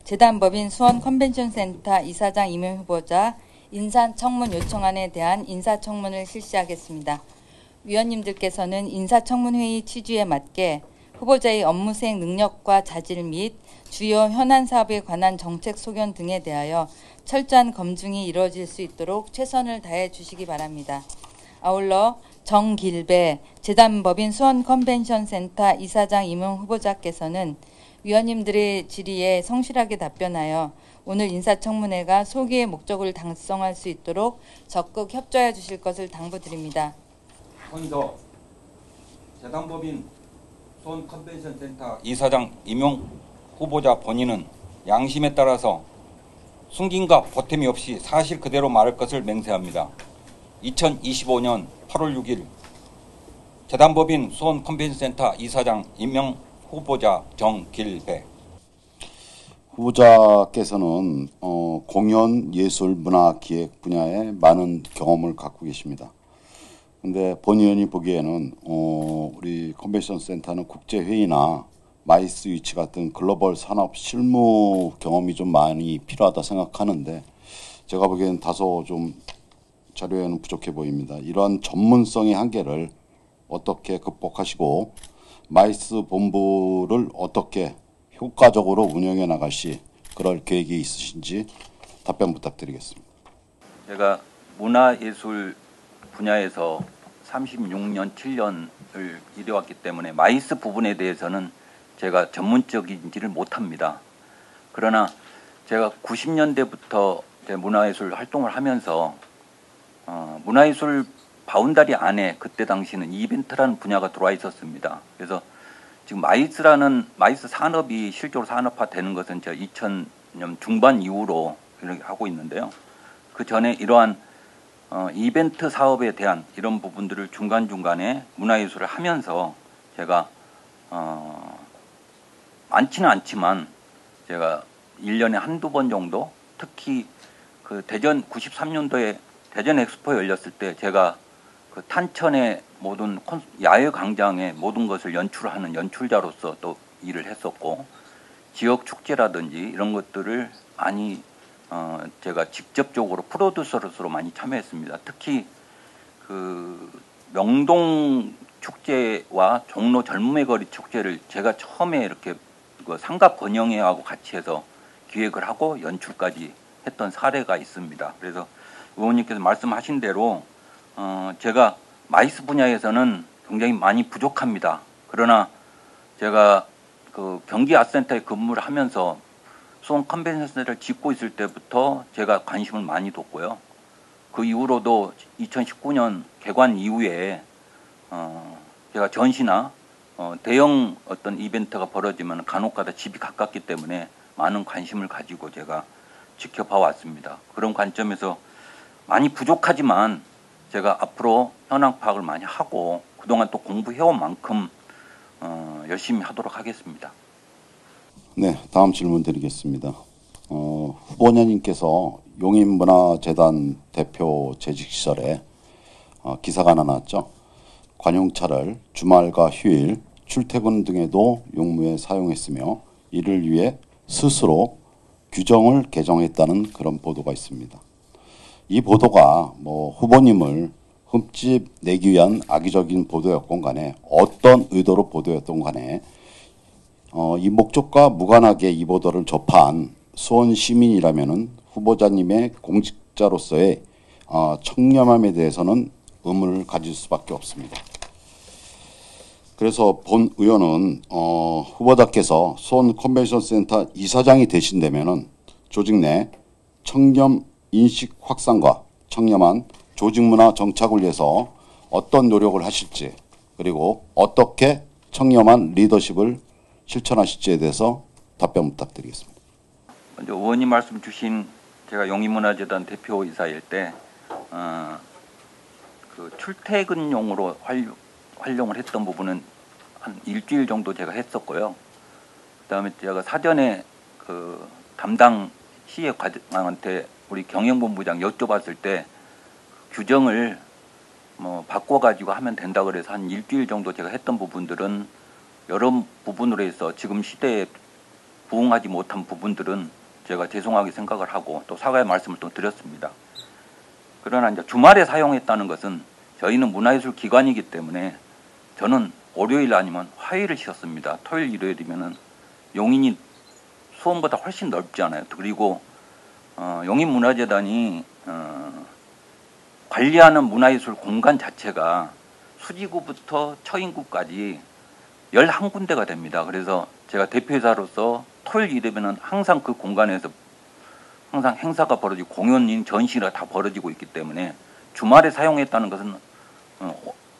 재단법인 수원컨벤션센터 이사장 임용 후보자 인사청문 요청안에 대한 인사청문을 실시하겠습니다. 위원님들께서는 인사청문회의 취지에 맞게 후보자의 업무 수행 능력과 자질 및 주요 현안 사업에 관한 정책 소견 등에 대하여 철저한 검증이 이루어질 수 있도록 최선을 다해 주시기 바랍니다. 아울러 정길배 재단법인 수원컨벤션센터 이사장 임용 후보자께서는 위원님들의 질의에 성실하게 답변하여 오늘 인사청문회가 소기의 목적을 달성할 수 있도록 적극 협조해 주실 것을 당부드립니다. 먼저 재단법인 수원컨벤션센터 이사장 임용 후보자 본인은 양심에 따라서 숨김과 보탬이 없이 사실 그대로 말할 것을 맹세합니다. 2025년 8월 6일 재단법인 수원컨벤션센터 이사장 임명 후보자 정길배. 후보자께서는 공연, 예술, 문화, 기획 분야에 많은 경험을 갖고 계십니다. 근데 본 의원이 보기에는 우리 컨벤션 센터는 국제회의나 마이스 위치 같은 글로벌 산업 실무 경험이 좀 많이 필요하다 생각하는데 제가 보기에는 다소 좀 자료에는 부족해 보입니다. 이러한 전문성의 한계를 어떻게 극복하시고 마이스 본부를 어떻게 효과적으로 운영해 나가시 그럴 계획이 있으신지 답변 부탁드리겠습니다. 제가 문화예술 분야에서 36년, 7년을 일해왔기 때문에 마이스 부분에 대해서는 제가 전문적인지를 못합니다. 그러나 제가 90년대부터 문화예술 활동을 하면서 문화예술 바운다리 안에 그때 당시는 이벤트라는 분야가 들어와 있었습니다. 그래서 지금 마이스 산업이 실제로 산업화되는 것은 제가 2000년 중반 이후로 이렇게 하고 있는데요. 그 전에 이러한 이벤트 사업에 대한 이런 부분들을 중간중간에 문화예술을 하면서 제가 많지는 않지만 제가 1년에 한두 번 정도 특히 그 대전 93년도에 대전 엑스포 열렸을 때 제가 그 탄천의 모든 야외 광장의 모든 것을 연출하는 연출자로서 또 일을 했었고 지역 축제라든지 이런 것들을 많이 제가 직접적으로 프로듀서로서 많이 참여했습니다. 특히 그 명동 축제와 종로 젊음의 거리 축제를 제가 처음에 이렇게 그 상갑 권영회하고 같이 해서 기획을 하고 연출까지 했던 사례가 있습니다. 그래서 의원님께서 말씀하신 대로 제가 마이스 분야에서는 굉장히 많이 부족합니다. 그러나 제가 그 경기 아트센터에 근무를 하면서 수원 컨벤션 센터를 짓고 있을 때부터 제가 관심을 많이 뒀고요. 그 이후로도 2019년 개관 이후에 제가 전시나 대형 어떤 이벤트가 벌어지면 간혹가다 집이 가깝기 때문에 많은 관심을 가지고 제가 지켜봐 왔습니다. 그런 관점에서 많이 부족하지만 제가 앞으로 현황 파악을 많이 하고 그동안 또 공부해온 만큼 열심히 하도록 하겠습니다. 네, 다음 질문 드리겠습니다. 후보자님께서 용인문화재단 대표 재직 시절에 기사가 하나 났죠. 관용차를 주말과 휴일, 출퇴근 등에도 용무에 사용했으며 이를 위해 스스로 규정을 개정했다는 그런 보도가 있습니다. 이 보도가 후보님을 흠집 내기 위한 악의적인 보도였건 간에 어떤 의도로 보도였던 간에 이 목적과 무관하게 이 보도를 접한 수원 시민이라면은 후보자님의 공직자로서의 청렴함에 대해서는 의문을 가질 수밖에 없습니다. 그래서 본 의원은 후보자께서 수원 컨벤션 센터 이사장이 되신다면은 조직 내 청렴 인식 확산과 청렴한 조직 문화 정착을 위해서 어떤 노력을 하실지 그리고 어떻게 청렴한 리더십을 실천하실지에 대해서 답변 부탁드리겠습니다. 먼저 의원님 말씀 주신 제가 용인문화재단 대표이사일 때 그 출퇴근용으로 활용을 했던 부분은 한 일주일 정도 제가 했었고요. 그다음에 제가 사전에 그 담당 시의과장한테 우리 경영본부장 여쭤봤을 때 규정을 바꿔가지고 하면 된다 그래서 한 일주일 정도 제가 했던 부분들은 여러 부분으로 해서 지금 시대에 부응하지 못한 부분들은 제가 죄송하게 생각을 하고 또 사과의 말씀을 또 드렸습니다. 그러나 이제 주말에 사용했다는 것은 저희는 문화예술 기관이기 때문에 저는 월요일 아니면 화요일을 쉬었습니다. 토요일 일요일이면은 용인이 수원보다 훨씬 넓잖아요. 그리고 용인문화재단이 관리하는 문화예술 공간 자체가 수지구부터 처인구까지 11군데가 됩니다. 그래서 제가 대표이사로서 토요일 일요일에는 항상 그 공간에서 항상 행사가 벌어지고 공연인 전시가 다 벌어지고 있기 때문에 주말에 사용했다는 것은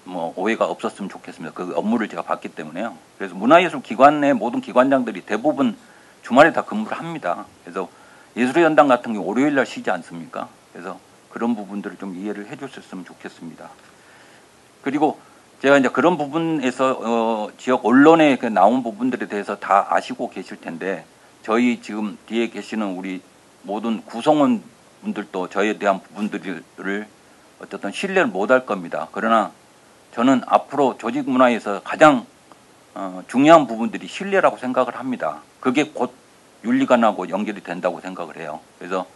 뭐 오해가 없었으면 좋겠습니다. 그 업무를 제가 봤기 때문에요. 그래서 문화예술 기관의 모든 기관장들이 대부분 주말에 다 근무를 합니다. 그래서 예술의 연당 같은 경우 월요일 날 쉬지 않습니까? 그래서 그런 부분들을 좀 이해를 해주셨으면 좋겠습니다. 그리고 제가 이제 그런 부분에서 지역 언론에 나온 부분들에 대해서 다 아시고 계실 텐데 저희 지금 뒤에 계시는 우리 모든 구성원 분들도 저에 대한 부분들을 어쨌든 신뢰를 못할 겁니다. 그러나 저는 앞으로 조직 문화에서 가장 중요한 부분들이 신뢰라고 생각을 합니다. 그게 곧 윤리관하고 연결이 된다고 생각을 해요. 그래서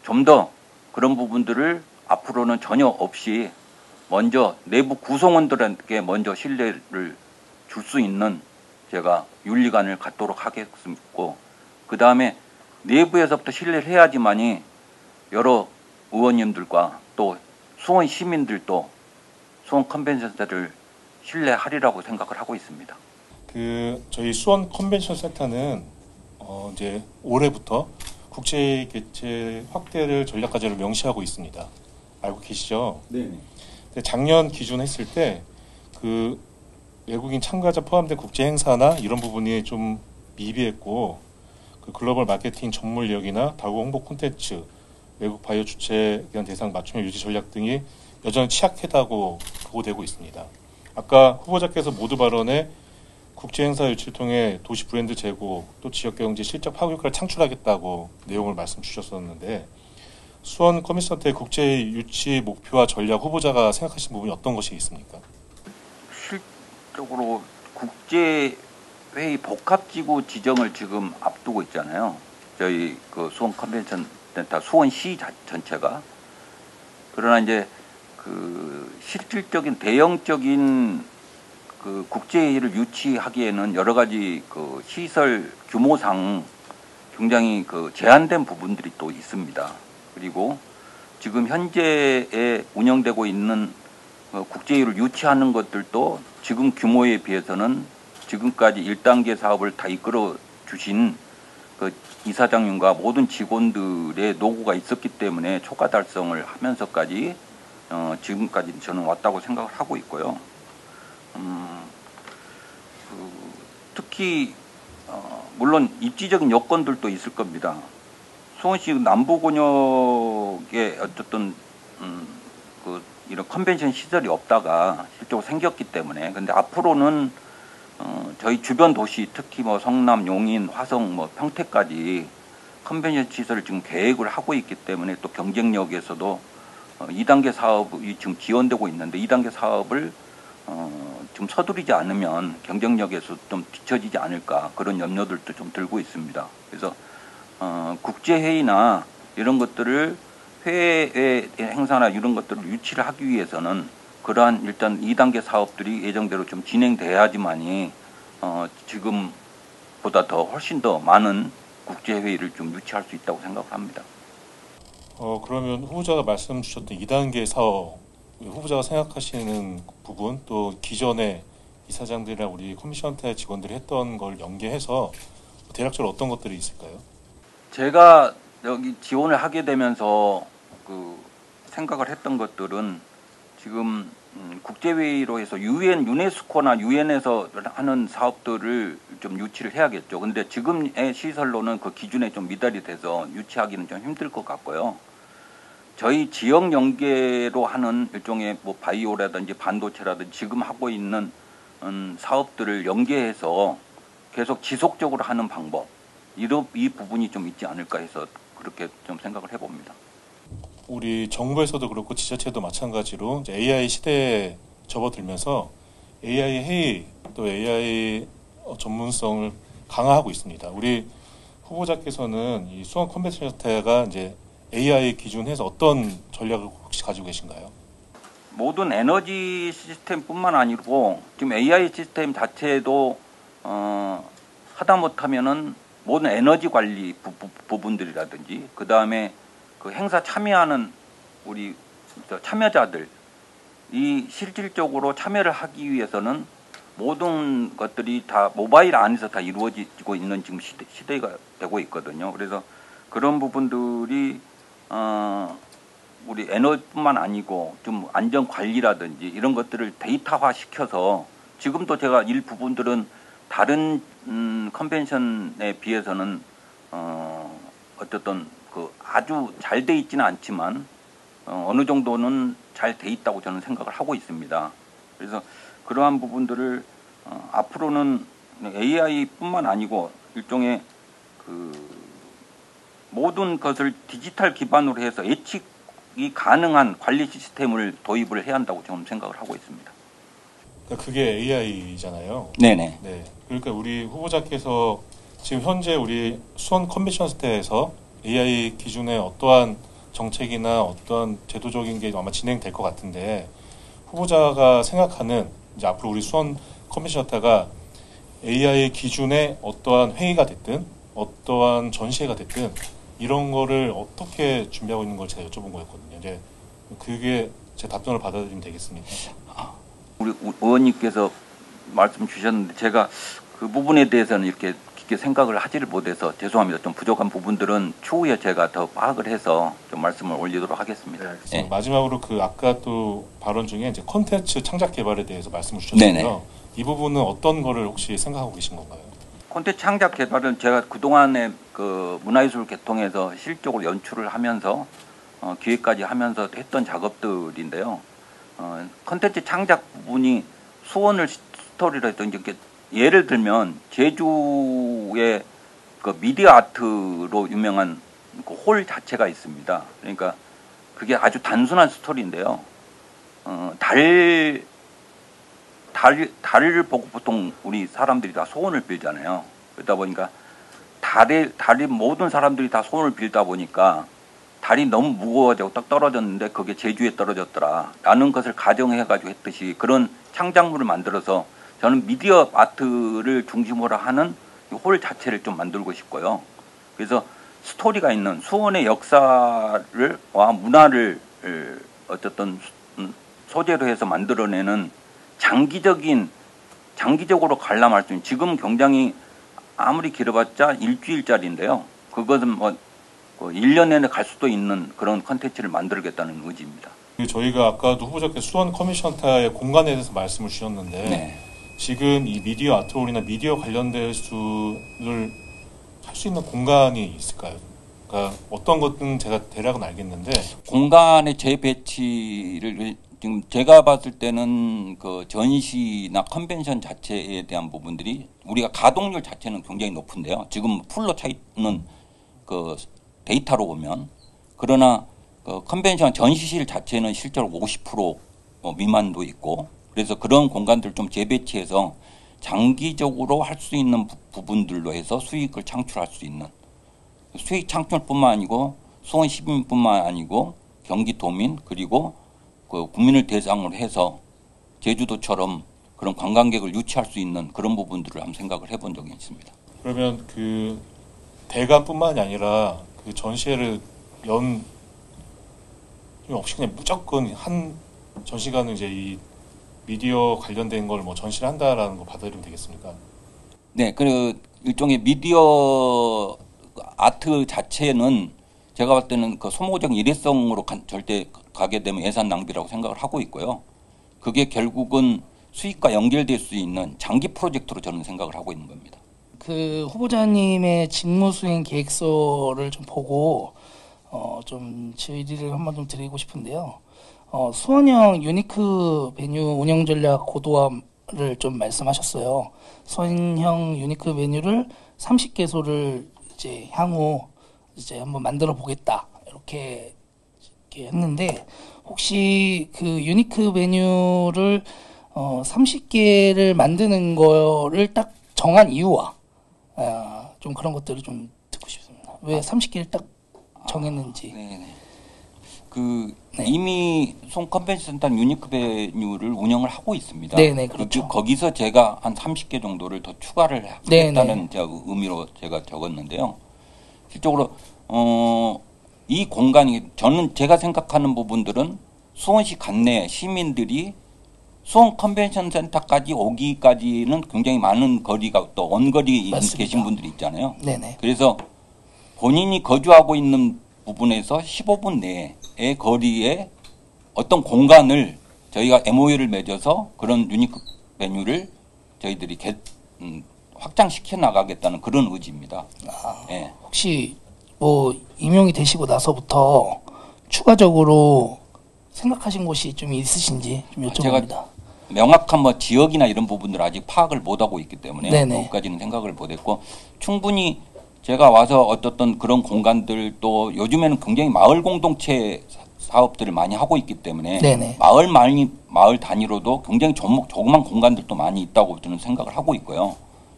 좀 더 그런 부분들을 앞으로는 전혀 없이 먼저 내부 구성원들에게 먼저 신뢰를 줄 수 있는 제가 윤리관을 갖도록 하겠고, 그 다음에 내부에서부터 신뢰를 해야지만이 여러 의원님들과 또 수원 시민들도 수원 컨벤션 센터를 신뢰하리라고 생각을 하고 있습니다. 저희 수원 컨벤션 센터는 이제 올해부터 국제 개최 확대를 전략 과제로 명시하고 있습니다. 알고 계시죠? 네. 작년 기준 했을 때 그 외국인 참가자 포함된 국제 행사나 이런 부분이 좀 미비했고, 그 글로벌 마케팅 전문력이나 다국 홍보 콘텐츠, 외국 바이오 주최 기관 대상 맞춤형 유지 전략 등이 여전히 취약하다고 보고되고 있습니다. 아까 후보자께서 모두 발언에 국제 행사 유치를 통해 도시 브랜드 제고, 또 지역 경제 실적 파급 효과를 창출하겠다고 내용을 말씀 주셨었는데, 수원 커뮤니티센터의 국제 유치 목표와 전략 후보자가 생각하신 부분이 어떤 것이 있습니까? 실적으로 국제회의 복합지구 지정을 지금 앞두고 있잖아요. 저희 그 수원 컨벤션 센터 수원시 전체가. 그러나 이제 그 실질적인 대형적인 그 국제회의를 유치하기에는 여러 가지 그 시설 규모상 굉장히 그 제한된 부분들이 또 있습니다. 그리고 지금 현재에 운영되고 있는 국제회의를 유치하는 것들도 지금 규모에 비해서는 지금까지 1단계 사업을 다 이끌어 주신 그 이사장님과 모든 직원들의 노고가 있었기 때문에 초과 달성을 하면서까지 지금까지 저는 왔다고 생각을 하고 있고요. 특히 물론 입지적인 여건들도 있을 겁니다. 수원시 남부권역에 어쨌든 그 이런 컨벤션 시설이 없다가 실제로 생겼기 때문에, 근데 앞으로는 저희 주변 도시, 특히 뭐 성남, 용인, 화성, 뭐 평택까지 컨벤션 시설을 지금 계획을 하고 있기 때문에 또 경쟁력에서도 2단계 사업이 지금 지원되고 있는데 2단계 사업을 좀 서두르지 않으면 경쟁력에서 좀 뒤처지지 않을까, 그런 염려들도 좀 들고 있습니다. 그래서 국제회의나 이런 것들을 회의 행사나 이런 것들을 유치를 하기 위해서는 그러한 일단 2단계 사업들이 예정대로 좀 진행돼야지만이 지금보다 더 훨씬 더 많은 국제회의를 좀 유치할 수 있다고 생각을 합니다. 그러면 후보자가 말씀 주셨던 2단계 사업, 후보자가 생각하시는 부분, 또 기존에 이사장들이랑 우리 커뮤니티센터 직원들이 했던 걸 연계해서 대략적으로 어떤 것들이 있을까요? 제가 여기 지원을 하게 되면서 그 생각을 했던 것들은 지금 국제회의로 해서 유네스코나 유엔에서 하는 사업들을 좀 유치를 해야겠죠. 근데 지금의 시설로는 그 기준에 좀 미달이 돼서 유치하기는 좀 힘들 것 같고요. 저희 지역 연계로 하는 일종의 뭐 바이오라든지 반도체라든지 지금 하고 있는 사업들을 연계해서 계속 지속적으로 하는 방법, 이 부분이 좀 있지 않을까 해서 그렇게 좀 생각을 해봅니다. 우리 정부에서도 그렇고 지자체도 마찬가지로 이제 AI 시대에 접어들면서 AI 회의 또 AI 전문성을 강화하고 있습니다. 우리 후보자께서는 이 수원 컨벤션 센터가 이제 AI 기준해서 어떤 전략을 혹시 가지고 계신가요? 모든 에너지 시스템뿐만 아니고 지금 AI 시스템 자체도 하다 못하면은 모든 에너지 관리 부분들이라든지 그 다음에 그 행사 참여하는 우리 참여자들 이 실질적으로 참여를 하기 위해서는 모든 것들이 다 모바일 안에서 다 이루어지고 있는 지금 시대가 되고 있거든요. 그래서 그런 부분들이 우리 에너지뿐만 아니고 좀 안전 관리라든지 이런 것들을 데이터화 시켜서 지금도 제가 일부분들은 다른 컨벤션에 비해서는 어쨌든 그 아주 잘 돼 있지는 않지만 어느 정도는 잘 돼 있다고 저는 생각을 하고 있습니다. 그래서 그러한 부분들을 앞으로는 AI뿐만 아니고 일종의 그 모든 것을 디지털 기반으로 해서 예측이 가능한 관리 시스템을 도입을 해야 한다고 저는 생각을 하고 있습니다. 그러니까 그게 AI잖아요. 네네. 네. 그러니까 우리 후보자께서 지금 현재 우리 수원 컨벤션 센터에서 AI 기준의 어떠한 정책이나 어떠한 제도적인 게 아마 진행될 것 같은데 후보자가 생각하는 이제 앞으로 우리 수원 컨벤션 센터가 AI 기준의 어떠한 회의가 됐든 어떠한 전시회가 됐든 이런 거를 어떻게 준비하고 있는 걸 제가 여쭤본 거였거든요. 이제 그게 제 답변을 받아들이면 되겠습니까? 우리 의원님께서 말씀 주셨는데 제가 그 부분에 대해서는 이렇게 깊게 생각을 하지를 못해서 죄송합니다. 좀 부족한 부분들은 추후에 제가 더 파악을 해서 좀 말씀을 올리도록 하겠습니다. 네. 네. 마지막으로 그 아까 또 발언 중에 이제 콘텐츠 창작 개발에 대해서 말씀을 주셨는데요. 네네. 이 부분은 어떤 거를 혹시 생각하고 계신 건가요? 콘텐츠 창작 개발은 제가 그동안에 그 문화예술 계통에서 실적으로 연출을 하면서 기획까지 하면서 했던 작업들인데요. 콘텐츠 창작 부분이 수원을 스토리로 했던 이렇게 예를 들면 제주의 그 미디어 아트로 유명한 그 홀 자체가 있습니다. 그러니까 그게 아주 단순한 스토리인데요. 달을 보고 보통 우리 사람들이 다 소원을 빌잖아요. 그러다 보니까 달이 모든 사람들이 다 소원을 빌다 보니까 달이 너무 무거워지고 딱 떨어졌는데 그게 제주에 떨어졌더라 라는 것을 가정해가지고 했듯이 그런 창작물을 만들어서 저는 미디어 아트를 중심으로 하는 홀 자체를 좀 만들고 싶고요. 그래서 스토리가 있는 수원의 역사를 와 문화를 어쨌든 소재로 해서 만들어내는 장기적으로 관람할 수 있는 지금 경장이 아무리 길어봤자 일주일짜리인데요. 그것은 뭐 1년 내내 갈 수도 있는 그런 컨텐츠를 만들겠다는 의지입니다. 저희가 아까도 후보자께 수원 컨벤션 센터의 공간에 대해서 말씀을 주셨는데 네. 지금 이 미디어 아트홀이나 미디어 관련된 수를 할 수 있는 공간이 있을까요? 그러니까 어떤 것은 제가 대략은 알겠는데 공간의 재배치를 지금 제가 봤을 때는 그 전시나 컨벤션 자체에 대한 부분들이 우리가 가동률 자체는 굉장히 높은데요. 지금 풀로 차 있는 그 데이터로 보면 그러나 그 컨벤션 전시실 자체는 실제로 50% 미만도 있고 그래서 그런 공간들을 좀 재배치해서 장기적으로 할 수 있는 부분들로 해서 수익을 창출할 수 있는 수익 창출뿐만 아니고 수원 시민뿐만 아니고 경기도민 그리고 그 국민을 대상으로 해서 제주도처럼 그런 관광객을 유치할 수 있는 그런 부분들을 한번 생각을 해본 적이 있습니다. 그러면 그 대관뿐만이 아니라 그 전시회를 없이 그냥 무조건 한 전시관은 이제 이 미디어 관련된 걸 뭐 전시를 한다라는 거 받아들이면 되겠습니까? 네, 그 일종의 미디어 아트 자체는 제가 봤을 때는 그 소모적 일회성으로 절대 가게 되면 예산 낭비라고 생각을 하고 있고요. 그게 결국은 수익과 연결될 수 있는 장기 프로젝트로 저는 생각을 하고 있는 겁니다. 그 후보자님의 직무수행 계획서를 좀 보고 좀 질의를 한번 좀 드리고 싶은데요. 수원형 유니크 베뉴 운영 전략 고도화를 좀 말씀하셨어요. 수원형 유니크 베뉴를 30개소를 이제 향후 이제 한번 만들어 보겠다 이렇게 했는데 혹시 그 유니크 베뉴를 30개를 만드는 거를 딱 정한 이유와 좀 그런 것들을 좀 듣고 왜 30개를 딱 정했는지. 네네. 그 네. 이미 송 컨벤션 센터 유니크 베뉴를 운영을 하고 있습니다. 네네, 그렇죠. 거기서 제가 한 30개 정도를 더 추가를 네네. 했다는 제가 의미로 제가 적었는데요. 실적으로 이 공간이 저는 제가 생각하는 부분들은 수원시 관내 시민들이 수원 컨벤션 센터까지 오기까지는 굉장히 많은 거리가 또 원거리에 맞습니다. 계신 분들이 있잖아요. 네네. 그래서 본인이 거주하고 있는 부분에서 15분 내의 거리에 어떤 공간을 저희가 MOU를 맺어서 그런 유니크 베뉴를 저희들이 확장시켜 나가겠다는 그런 의지입니다. 예. 혹시 뭐 임용이 되시고 나서부터 추가적으로 생각하신 곳이 좀 있으신지 좀 여쭤봅니다. 명확한 뭐 지역이나 이런 부분들 아직 파악을 못하고 있기 때문에 네네. 거기까지는 생각을 못했고 충분히 제가 와서 어떤 그런 공간들 또 요즘에는 굉장히 마을 공동체 사업들을 많이 하고 있기 때문에 네네. 마을 단위로도 굉장히 조그만 공간들도 많이 있다고 저는 생각을 하고 있고요.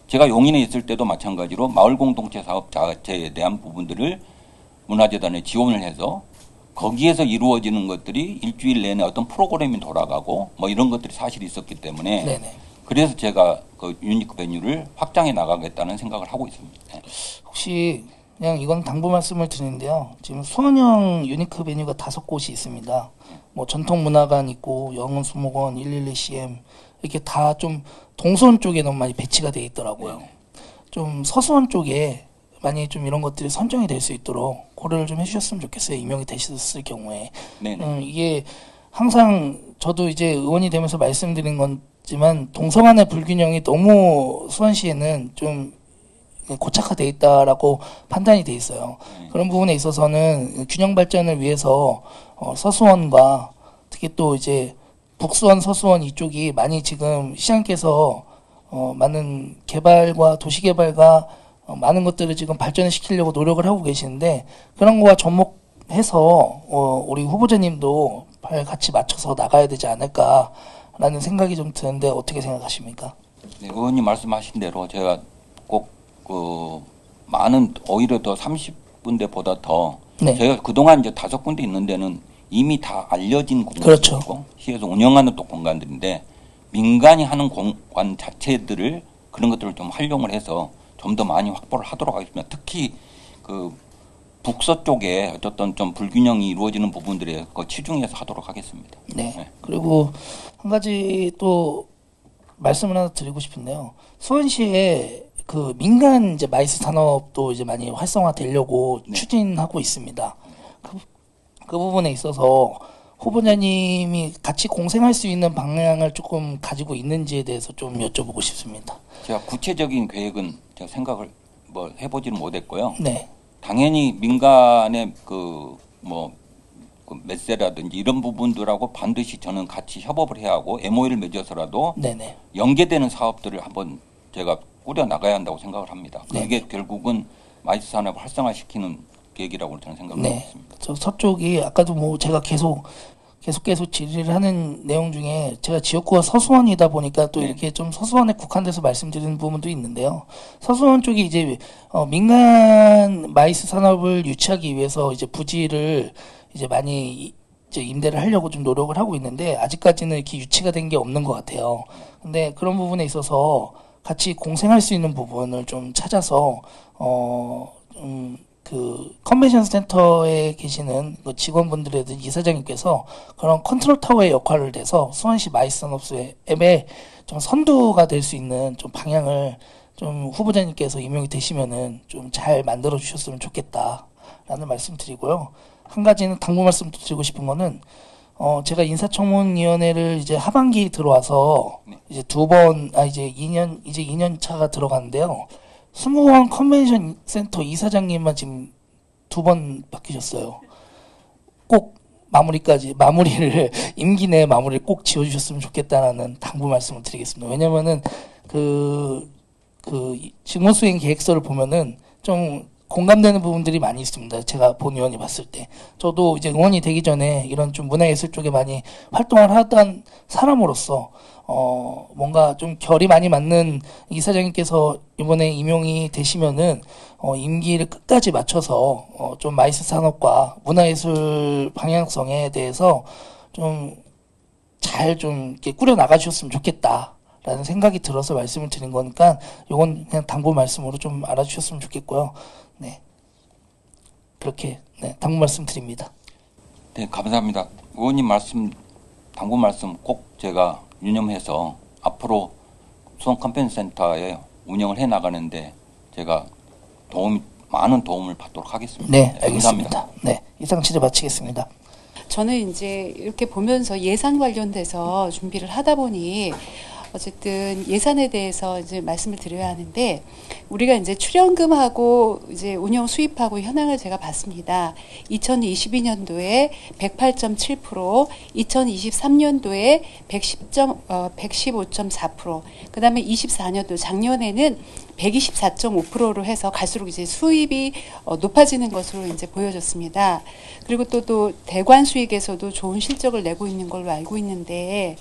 제가 용인에 있을 때도 마찬가지로 마을 공동체 사업 자체에 대한 부분들을 문화재단에 지원을 해서 거기에서 이루어지는 것들이 일주일 내내 어떤 프로그램이 돌아가고 뭐 이런 것들이 사실 있었기 때문에 네네. 그래서 제가 그 유니크 베뉴를 확장해 나가겠다는 생각을 하고 있습니다. 네. 혹시 그냥 이건 당부 말씀을 드리는데요. 지금 수원형 유니크 베뉴가 5곳이 있습니다. 뭐 전통문화관 있고 영흥수목원, 112CM 이렇게 다 좀 동수원 쪽에 너무 많이 배치가 돼 있더라고요. 네. 좀 서수원 쪽에 많이 좀 이런 것들이 선정이 될 수 있도록 고려를 좀 해주셨으면 좋겠어요. 임명이 되셨을 경우에. 네네. 이게 항상 저도 이제 의원이 되면서 말씀드린 건지만 동서간의 불균형이 너무 수원시에는 좀 고착화돼 있다라고 판단이 돼 있어요. 그런 부분에 있어서는 균형 발전을 위해서 서수원과 특히 또 이제 북수원, 서수원 이쪽이 많이 지금 시장께서 많은 개발과 도시 개발과 많은 것들을 지금 발전을 시키려고 노력을 하고 계시는데 그런 거와 접목해서 우리 후보자님도 같이 맞춰서 나가야 되지 않을까라는 생각이 좀 드는데 어떻게 생각하십니까? 네, 의원님 말씀하신 대로 제가 꼭 많은 오히려 더 30군데보다 더 네. 제가 그동안 이제 5군데 있는 데는 이미 다 알려진 공간이고 그렇죠. 시에서 운영하는 또 공간들인데 민간이 하는 공간 자체들을 그런 것들을 좀 활용을 해서 좀 더 많이 확보를 하도록 하겠습니다. 특히 그 북서쪽에 어떤 좀 불균형이 이루어지는 부분들에 치중해서 하도록 하겠습니다. 네. 네. 그리고 한 가지 또 말씀을 하나 드리고 싶은데요. 수원시에 그 민간 이제 마이스 산업도 이제 많이 활성화되려고 네. 추진하고 있습니다. 그 부분에 있어서 후보자님이 같이 공생할 수 있는 방향을 조금 가지고 있는지에 대해서 좀 여쭤보고 싶습니다. 제가 구체적인 계획은 제가 생각을 뭐 해보지는 못했고요. 네. 당연히 민간의 그 메세라든지 이런 부분들하고 반드시 저는 같이 협업을 해야 하고 MOU를 맺어서라도 네네. 연계되는 사업들을 한번 제가 꾸려 나가야 한다고 생각을 합니다. 네. 그게 결국은 마이스 산업을 활성화시키는 계획이라고 저는 생각을 하고 네. 있습니다. 저 서쪽이 아까도 뭐 제가 계속 질의를 하는 내용 중에 제가 지역구가 서수원이다 보니까 또 네. 이렇게 좀 서수원에 국한돼서 말씀드리는 부분도 있는데요. 서수원 쪽이 이제 민간 마이스 산업을 유치하기 위해서 이제 부지를 이제 많이 이제 임대를 하려고 좀 노력을 하고 있는데 아직까지는 이렇게 유치가 된 게 없는 것 같아요. 근데 그런 부분에 있어서 같이 공생할 수 있는 부분을 좀 찾아서 그 컨벤션 센터에 계시는 그 직원분들이든 이사장님께서 그런 컨트롤 타워의 역할을 해서 수원시 마이스 산업앱에 좀 선두가 될 수 있는 좀 방향을 좀 후보자님께서 임명이 되시면은 좀 잘 만들어 주셨으면 좋겠다라는 말씀 드리고요. 한 가지는 당부 말씀도 드리고 싶은 거는 제가 인사청문위원회를 이제 하반기 들어와서 네. 이제 이제 2년 차가 들어갔는데요. 수무원 컨벤션 센터 이사장님만 지금 2번 바뀌셨어요. 꼭 마무리를 임기 내 마무리를 꼭 지어주셨으면 좋겠다라는 당부 말씀을 드리겠습니다. 왜냐면은 그 직무수행 계획서를 보면은 좀 공감되는 부분들이 많이 있습니다. 제가 본 의원이 봤을 때. 저도 이제 의원이 되기 전에 이런 좀 문화예술 쪽에 많이 활동을 하던 사람으로서 뭔가 좀 결이 많이 맞는 이사장님께서 이번에 임용이 되시면은 임기를 끝까지 맞춰서 좀 마이스 산업과 문화예술 방향성에 대해서 좀 잘 좀 이렇게 꾸려 나가주셨으면 좋겠다라는 생각이 들어서 말씀을 드린 거니까 이건 그냥 당부 말씀으로 좀 알아주셨으면 좋겠고요. 네, 그렇게 네, 당부 말씀 드립니다. 네, 감사합니다. 의원님 말씀, 당부 말씀 꼭 제가 유념해서 앞으로 수원 컨벤션센터에 운영을 해 나가는데 제가 많은 도움을 받도록 하겠습니다. 네, 알겠습니다. 감사합니다. 네, 이상 질의 마치겠습니다. 저는 이제 이렇게 보면서 예산 관련돼서 준비를 하다 보니 어쨌든 예산에 대해서 이제 말씀을 드려야 하는데 우리가 이제 출연금하고 이제 운영 수입하고 현황을 제가 봤습니다. 2022년도에 108.7%, 2023년도에 115.4%, 그다음에 24년도 작년에는 124.5%로 해서 갈수록 이제 수입이 높아지는 것으로 이제 보여졌습니다. 그리고 또 대관 수익에서도 좋은 실적을 내고 있는 걸로 알고 있는데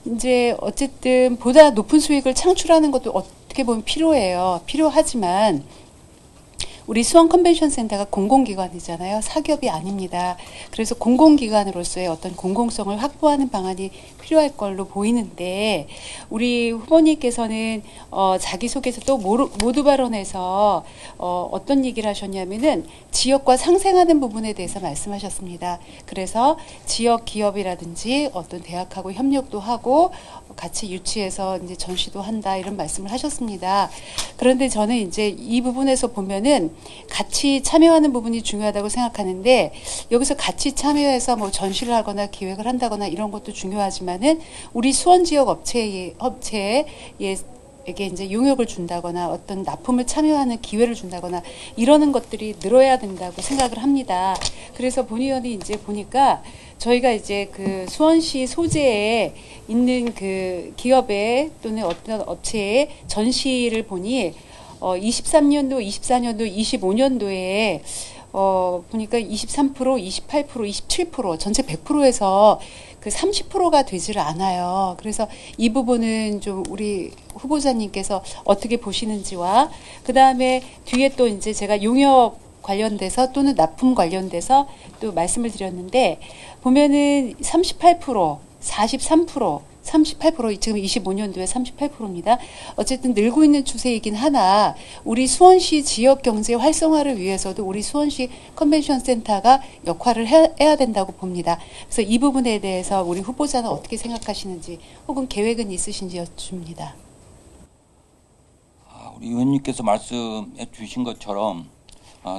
이제 어쨌든 보다 높은 수익을 창출하는 것도 어떻게 보면 필요하지만 우리 수원 컨벤션 센터가 공공기관이잖아요. 사기업이 아닙니다. 그래서 공공기관으로서의 어떤 공공성을 확보하는 방안이 필요할 걸로 보이는데 우리 후보님께서는 자기소개에서 또 모두 발언에서 어떤 얘기를 하셨냐면은 지역과 상생하는 부분에 대해서 말씀하셨습니다. 그래서 지역 기업이라든지 어떤 대학하고 협력도 하고 같이 유치해서 이제 전시도 한다 이런 말씀을 하셨습니다. 그런데 저는 이제 이 부분에서 보면은 같이 참여하는 부분이 중요하다고 생각하는데 여기서 같이 참여해서 뭐 전시를 하거나 기획을 한다거나 이런 것도 중요하지만은 우리 수원 지역 업체에 에게 이제 용역을 준다거나 어떤 납품을 참여하는 기회를 준다거나 이러는 것들이 늘어야 된다고 생각을 합니다. 그래서 본 의원이 이제 보니까 저희가 이제 그 수원시 소재에 있는 그 기업에 또는 어떤 업체의 전시를 보니 23년도, 24년도, 25년도에 보니까 23%, 28%, 27% 전체 100%에서 그 30%가 되지를 않아요. 그래서 이 부분은 좀 우리 후보자님께서 어떻게 보시는지와 그 다음에 뒤에 또 이제 제가 용역 관련돼서 또는 납품 관련돼서 또 말씀을 드렸는데 보면은 38%, 43%, 38% 지금 25년도에 38%입니다. 어쨌든 늘고 있는 추세이긴 하나 우리 수원시 지역 경제 활성화를 위해서도 우리 수원시 컨벤션 센터가 역할을 해야 된다고 봅니다. 그래서 이 부분에 대해서 우리 후보자는 어떻게 생각하시는지 혹은 계획은 있으신지 여쭙니다. 우리 의원님께서 말씀해 주신 것처럼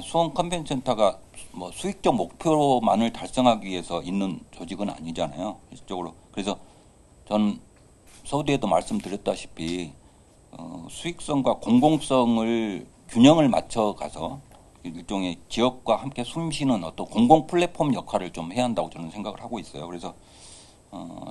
수원 컨벤션 센터가 뭐 수익적 목표만을 달성하기 위해서 있는 조직은 아니잖아요. 실질적으로. 그래서 전 서두에도 말씀드렸다시피 수익성과 공공성을 균형을 맞춰가서 일종의 지역과 함께 숨쉬는 어떤 공공 플랫폼 역할을 좀 해야 한다고 저는 생각을 하고 있어요. 그래서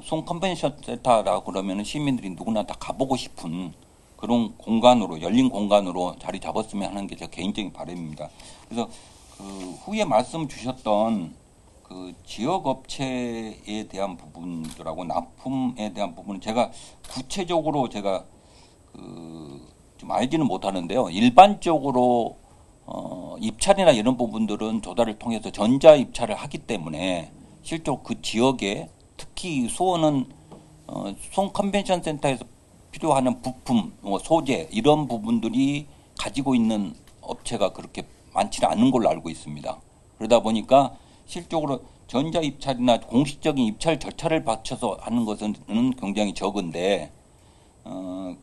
수원 컨벤션 센터라고 그러면 시민들이 누구나 다 가보고 싶은 그런 공간으로 열린 공간으로 자리 잡았으면 하는 게 제 개인적인 바람입니다. 그래서 그 후에 말씀 주셨던 그 지역 업체에 대한 부분들하고 납품에 대한 부분은 제가 구체적으로 제가 좀 알지는 못하는데요. 일반적으로 입찰이나 이런 부분들은 조달을 통해서 전자 입찰을 하기 때문에 실제로 그 지역에 특히 수원은 수원 컨벤션 센터에서 필요한 부품, 소재 이런 부분들이 가지고 있는 업체가 그렇게 많지는 않은 걸로 알고 있습니다. 그러다 보니까 실적으로 전자 입찰이나 공식적인 입찰 절차를 받쳐서 하는 것은 굉장히 적은데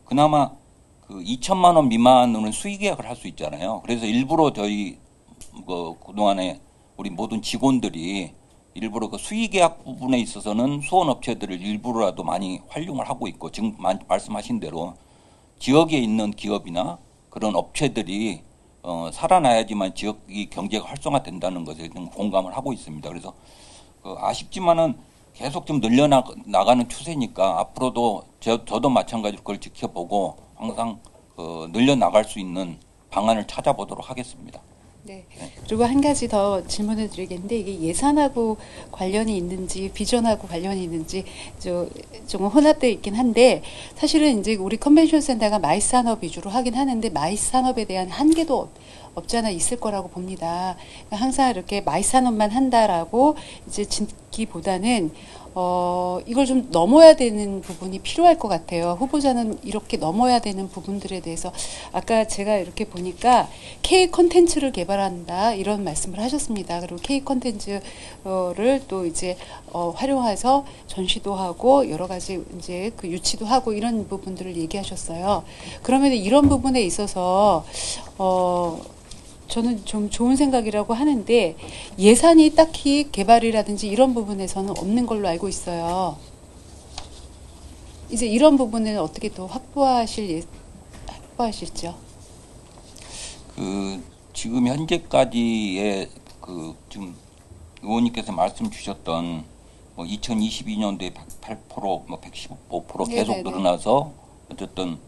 그나마 그 2천만 원 미만으로는 수의 계약을 할 수 있잖아요. 그래서 일부러 저희 그동안에 우리 모든 직원들이 일부러 그 수의 계약 부분에 있어서는 수원 업체들을 일부러라도 많이 활용을 하고 있고 지금 말씀하신 대로 지역에 있는 기업이나 그런 업체들이 살아나야지만 지역이 경제가 활성화된다는 것에 좀 공감을 하고 있습니다. 그래서 아쉽지만은 계속 좀 늘려나가는 추세니까 앞으로도 저도 마찬가지로 그걸 지켜보고 항상 늘려나갈 수 있는 방안을 찾아보도록 하겠습니다. 네. 그리고 한 가지 더 질문을 드리겠는데 이게 예산하고 관련이 있는지 비전하고 관련이 있는지 조금 혼합되어 있긴 한데 사실은 이제 우리 컨벤션 센터가 마이스 산업 위주로 하긴 하는데 마이스 산업에 대한 한계도 없지 않아 있을 거라고 봅니다. 그러니까 항상 이렇게 마이스 산업만 한다라고 이제 짓기보다는 이걸 좀 넘어야 되는 부분이 필요할 것 같아요. 후보자는 이렇게 넘어야 되는 부분들에 대해서 아까 제가 이렇게 보니까 K 콘텐츠를 개발한다 이런 말씀을 하셨습니다. 그리고 K 콘텐츠를 또 이제 활용해서 전시도 하고 여러 가지 이제 그 유치도 하고 이런 부분들을 얘기하셨어요. 그러면 이런 부분에 있어서 저는 좀 좋은 생각이라고 하는데 예산이 딱히 개발이라든지 이런 부분에서는 없는 걸로 알고 있어요. 이제 이런 부분을 어떻게 또 확보하실죠? 지금 현재까지의 지금 의원님께서 말씀 주셨던 2022년도에 108%, 115% 계속 네네네. 늘어나서 어쨌든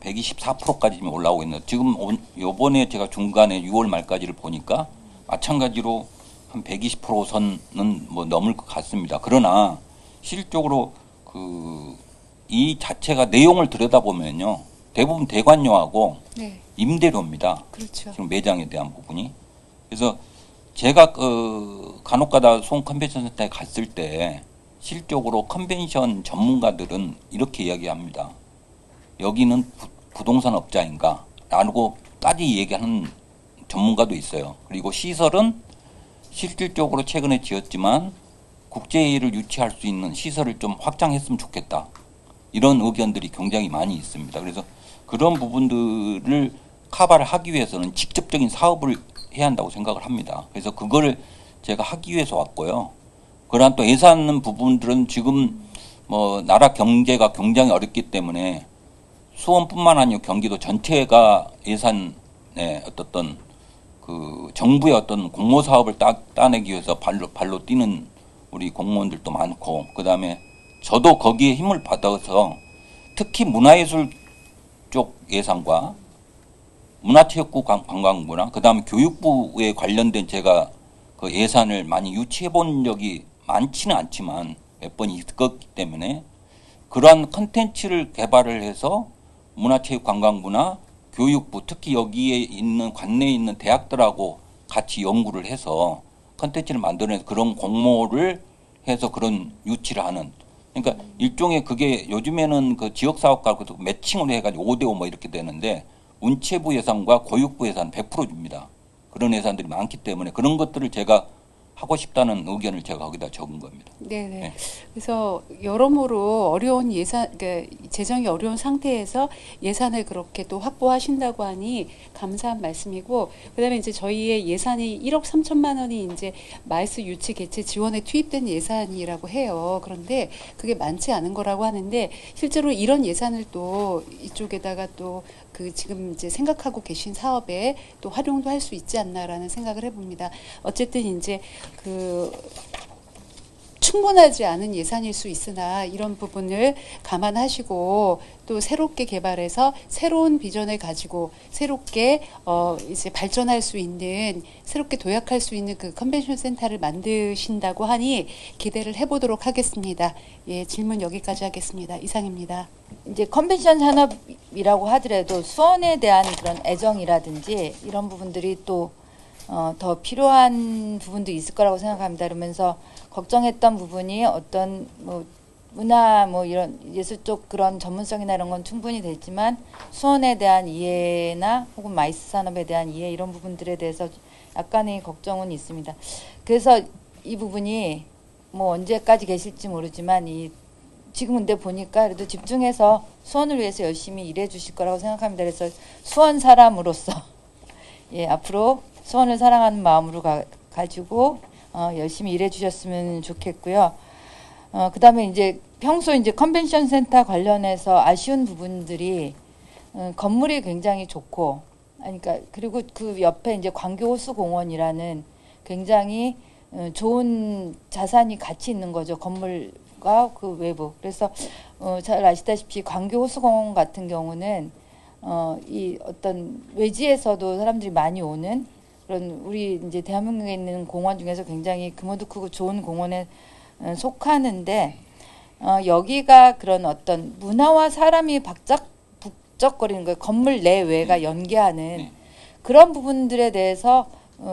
124%까지 지금 올라오고 있는. 지금 요번에 제가 중간에 6월 말까지를 보니까 마찬가지로 한 120% 선은 넘을 것 같습니다. 그러나 실질적으로 이 자체가 내용을 들여다보면요. 대부분 대관료하고 네, 임대료입니다. 그렇죠. 지금 매장에 대한 부분이. 그래서 제가 간혹가다 수원 컨벤션 센터에 갔을 때 실적으로 컨벤션 전문가들은 이렇게 이야기합니다. 여기는 부동산 업자인가? 라고까지 얘기하는 전문가도 있어요. 그리고 시설은 실질적으로 최근에 지었지만 국제회의를 유치할 수 있는 시설을 좀 확장했으면 좋겠다. 이런 의견들이 굉장히 많이 있습니다. 그래서 그런 부분들을 커버를 하기 위해서는 직접적인 사업을 해야 한다고 생각을 합니다. 그래서 그걸 제가 하기 위해서 왔고요. 그러한 또 예산 부분들은 지금 나라 경제가 굉장히 어렵기 때문에 수원뿐만 아니고 경기도 전체가 예산에 어떤 정부의 어떤 공모 사업을 따내기 위해서 발로 뛰는 우리 공무원들도 많고, 그 다음에 저도 거기에 힘을 받아서 특히 문화예술 쪽 예산과 문화체육부 관광부나 그 다음에 교육부에 관련된 제가 그 예산을 많이 유치해 본 적이 많지는 않지만 몇 번 있었기 때문에 그러한 컨텐츠를 개발을 해서 문화체육관광부나 교육부, 특히 여기에 있는 관내에 있는 대학들하고 같이 연구를 해서 컨텐츠를 만들어내서 그런 공모를 해서 그런 유치를 하는. 그러니까 일종의 그게 요즘에는 그 지역사업과 매칭을 해가지고 5대5 이렇게 되는데 문체부 예산과 교육부 예산 100% 줍니다. 그런 예산들이 많기 때문에 그런 것들을 제가 하고 싶다는 의견을 제가 거기다 적은 겁니다. 네네. 네. 그래서 여러모로 어려운 그러니까 재정이 어려운 상태에서 예산을 그렇게 또 확보하신다고 하니 감사한 말씀이고, 그다음에 이제 저희의 예산이 1억 3천만 원이 이제 마이스 유치 개최 지원에 투입된 예산이라고 해요. 그런데 그게 많지 않은 거라고 하는데 실제로 이런 예산을 또 이쪽에다가 또 지금 이제 생각하고 계신 사업에 또 활용도 할 수 있지 않나라는 생각을 해봅니다. 어쨌든 이제 충분하지 않은 예산일 수 있으나 이런 부분을 감안하시고 또 새롭게 개발해서 새로운 비전을 가지고 새롭게 이제 발전할 수 있는, 새롭게 도약할 수 있는 그 컨벤션 센터를 만드신다고 하니 기대를 해보도록 하겠습니다. 예, 질문 여기까지 하겠습니다. 이상입니다. 이제 컨벤션 산업이라고 하더라도 수원에 대한 그런 애정이라든지 이런 부분들이 또 더 필요한 부분도 있을 거라고 생각합니다. 그러면서 걱정했던 부분이 어떤 문화 이런 예술 쪽 그런 전문성이나 이런 건 충분히 됐지만 수원에 대한 이해나 혹은 마이스 산업에 대한 이해 이런 부분들에 대해서 약간의 걱정은 있습니다. 그래서 이 부분이 언제까지 계실지 모르지만 지금 근데 보니까 그래도 집중해서 수원을 위해서 열심히 일해 주실 거라고 생각합니다. 그래서 수원 사람으로서 예, 앞으로 수원을 사랑하는 마음으로 가지고 열심히 일해 주셨으면 좋겠고요. 그다음에 이제 평소 이제 컨벤션 센터 관련해서 아쉬운 부분들이 건물이 굉장히 좋고, 그러니까 그리고 그 옆에 이제 광교호수공원이라는 굉장히 좋은 자산이 같이 있는 거죠. 건물과 그 외부. 그래서 잘 아시다시피 광교호수공원 같은 경우는 이 어떤 외지에서도 사람들이 많이 오는 그런 우리 이제 대한민국에 있는 공원 중에서 굉장히 규모도 크고 좋은 공원에 속하는데 여기가 그런 어떤 문화와 사람이 북적거리는 거예요. 건물 내외가 연계하는 그런 부분들에 대해서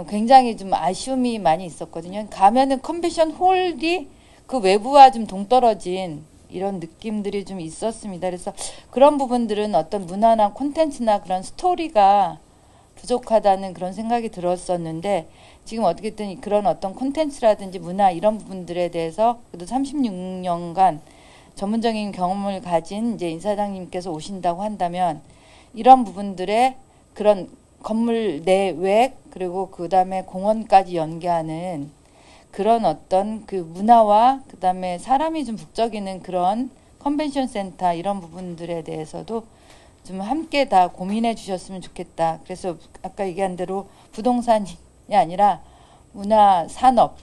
굉장히 좀 아쉬움이 많이 있었거든요. 가면은 컨벤션 홀이 그 외부와 좀 동떨어진 이런 느낌들이 좀 있었습니다. 그래서 그런 부분들은 어떤 문화나 콘텐츠나 그런 스토리가 부족하다는 그런 생각이 들었었는데 지금 어떻게든 그런 어떤 콘텐츠라든지 문화 이런 부분들에 대해서 그래도 36년간 전문적인 경험을 가진 이제 인사장님께서 오신다고 한다면 이런 부분들의 그런 건물 내외 그리고 그 다음에 공원까지 연계하는 그런 어떤 그 문화와 그 다음에 사람이 좀 북적이는 그런 컨벤션 센터 이런 부분들에 대해서도 좀 함께 다 고민해 주셨으면 좋겠다. 그래서 아까 얘기한 대로 부동산이 아니라 문화, 산업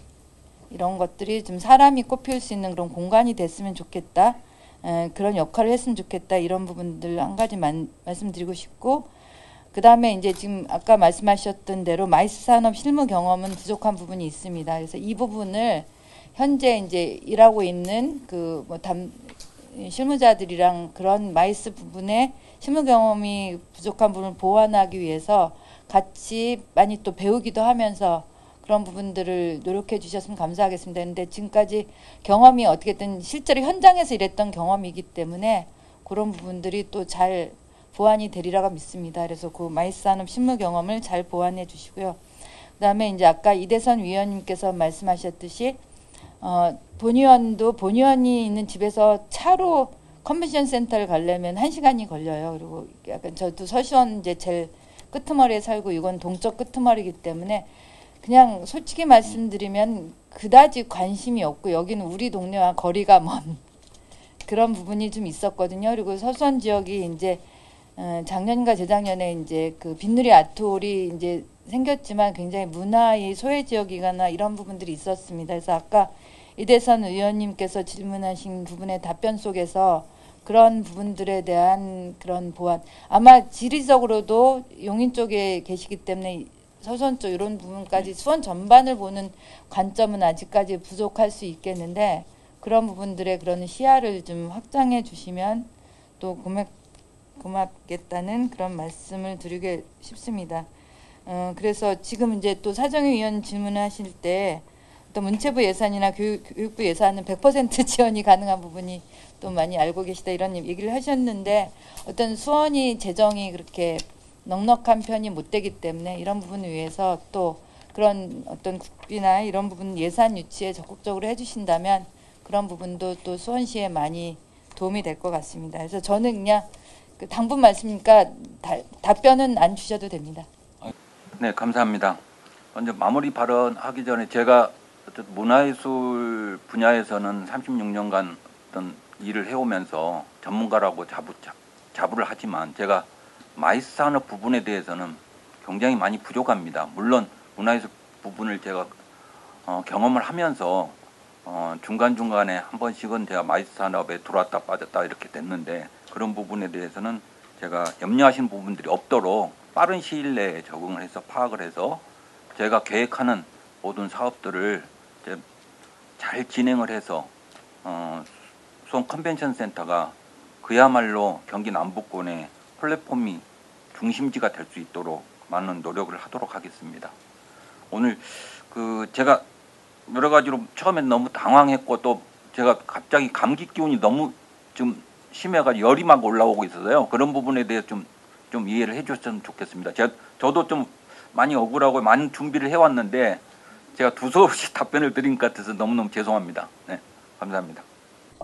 이런 것들이 좀 사람이 꽃피울 수 있는 그런 공간이 됐으면 좋겠다. 그런 역할을 했으면 좋겠다. 이런 부분들 한 가지 말씀드리고 싶고 그 다음에 이제 지금 아까 말씀하셨던 대로 마이스 산업 실무 경험은 부족한 부분이 있습니다. 그래서 이 부분을 현재 이제 일하고 있는 그 뭐 실무자들이랑 그런 마이스 부분에 실무 경험이 부족한 부분을 보완하기 위해서 같이 많이 또 배우기도 하면서 그런 부분들을 노력해 주셨으면 감사하겠습니다. 그런데 지금까지 경험이 어떻게든 실제로 현장에서 일했던 경험이기 때문에 그런 부분들이 또 잘 보완이 되리라고 믿습니다. 그래서 그 마이스 산업 실무 경험을 잘 보완해 주시고요. 그다음에 이제 아까 이대선 위원님께서 말씀하셨듯이 본의원이 있는 집에서 차로 컨벤션 센터를 가려면 1시간이 걸려요. 그리고 약간 저도 서시원 이제 제일 끄트머리에 살고 이건 동쪽 끄트머리이기 때문에 그냥 솔직히 말씀드리면 그다지 관심이 없고 여기는 우리 동네와 거리가 먼 그런 부분이 좀 있었거든요. 그리고 서수원 지역이 이제 작년과 재작년에 이제 그 빈누리 아트홀이 이제 생겼지만 굉장히 문화의 소외 지역이거나 이런 부분들이 있었습니다. 그래서 아까 이대선 의원님께서 질문하신 부분의 답변 속에서 그런 부분들에 대한 그런 보완 아마 지리적으로도 용인 쪽에 계시기 때문에 서수원 쪽 이런 부분까지 수원 전반을 보는 관점은 아직까지 부족할 수 있겠는데 그런 부분들의 그런 시야를 좀 확장해 주시면 또 고맙겠다는 그런 말씀을 드리고 싶습니다. 그래서 지금 이제 또 사정위 의원 질문하실 때 또 문체부 예산이나 교육부 예산은 100% 지원이 가능한 부분이 또 많이 알고 계시다 이런 얘기를 하셨는데 어떤 수원이 재정이 그렇게 넉넉한 편이 못 되기 때문에 이런 부분을 위해서 또 그런 어떤 국비나 이런 부분 예산 유치에 적극적으로 해주신다면 그런 부분도 또 수원시에 많이 도움이 될 것 같습니다. 그래서 저는 그냥 그 당분 말씀이니까 답변은 안 주셔도 됩니다. 네, 감사합니다. 먼저 마무리 발언하기 전에 제가 문화예술 분야에서는 36년간 어떤 일을 해오면서 전문가라고 자부를 하지만 제가 마이스 산업 부분에 대해서는 굉장히 많이 부족합니다. 물론 문화예술 부분을 제가 경험을 하면서 중간중간에 한 번씩은 제가 마이스 산업에 들어왔다 빠졌다 이렇게 됐는데 그런 부분에 대해서는 제가 염려하시는 부분들이 없도록 빠른 시일 내에 적응을 해서 파악을 해서 제가 계획하는 모든 사업들을 잘 진행을 해서 수원 컨벤션 센터가 그야말로 경기 남부권의 플랫폼이 중심지가 될 수 있도록 많은 노력을 하도록 하겠습니다. 오늘 제가 여러 가지로 처음엔 너무 당황했고 또 제가 갑자기 감기 기운이 너무 좀 심해가지고 열이 막 올라오고 있어서요. 그런 부분에 대해 좀 이해를 해주셨으면 좋겠습니다. 저도 좀 많이 억울하고 많은 준비를 해왔는데 제가 두서없이 답변을 드린 것 같아서 너무너무 죄송합니다. 네, 감사합니다.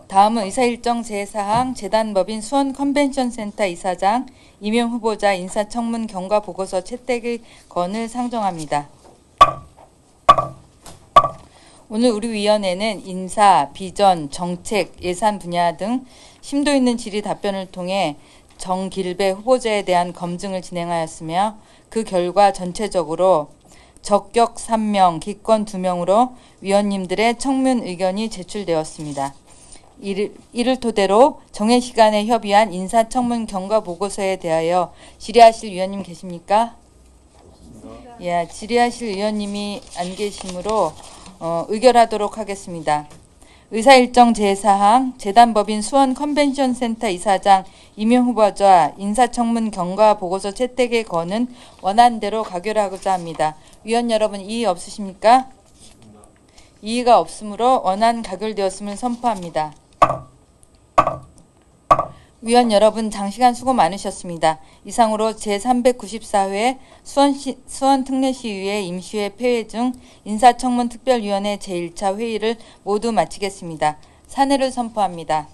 다음은 의사일정 제4항 재단법인 수원 컨벤션 센터 이사장 임용 후보자 인사청문 경과 보고서 채택의 건을 상정합니다. 오늘 우리 위원회는 인사, 비전, 정책, 예산 분야 등 심도 있는 질의 답변을 통해 정길배 후보자에 대한 검증을 진행하였으며 그 결과 전체적으로 적격 3명, 기권 2명으로 위원님들의 청문 의견이 제출되었습니다. 이를 토대로 정해 시간에 협의한 인사청문 경과 보고서에 대하여 질의하실 위원님 계십니까? 예, 질의하실 의원님이 안 계시므로 의결하도록 하겠습니다. 의사일정 제4항 재단법인 수원 컨벤션센터 이사장 임용 후보자 인사청문 경과 보고서 채택의 건은 원안대로 가결하고자 합니다. 위원 여러분 이의 없으십니까? 이의가 없으므로 원안 가결되었음을 선포합니다. 위원 여러분 장시간 수고 많으셨습니다. 이상으로 제394회 수원특례시의회 임시회 폐회 중 인사청문특별위원회 제1차 회의를 모두 마치겠습니다. 사내를 선포합니다.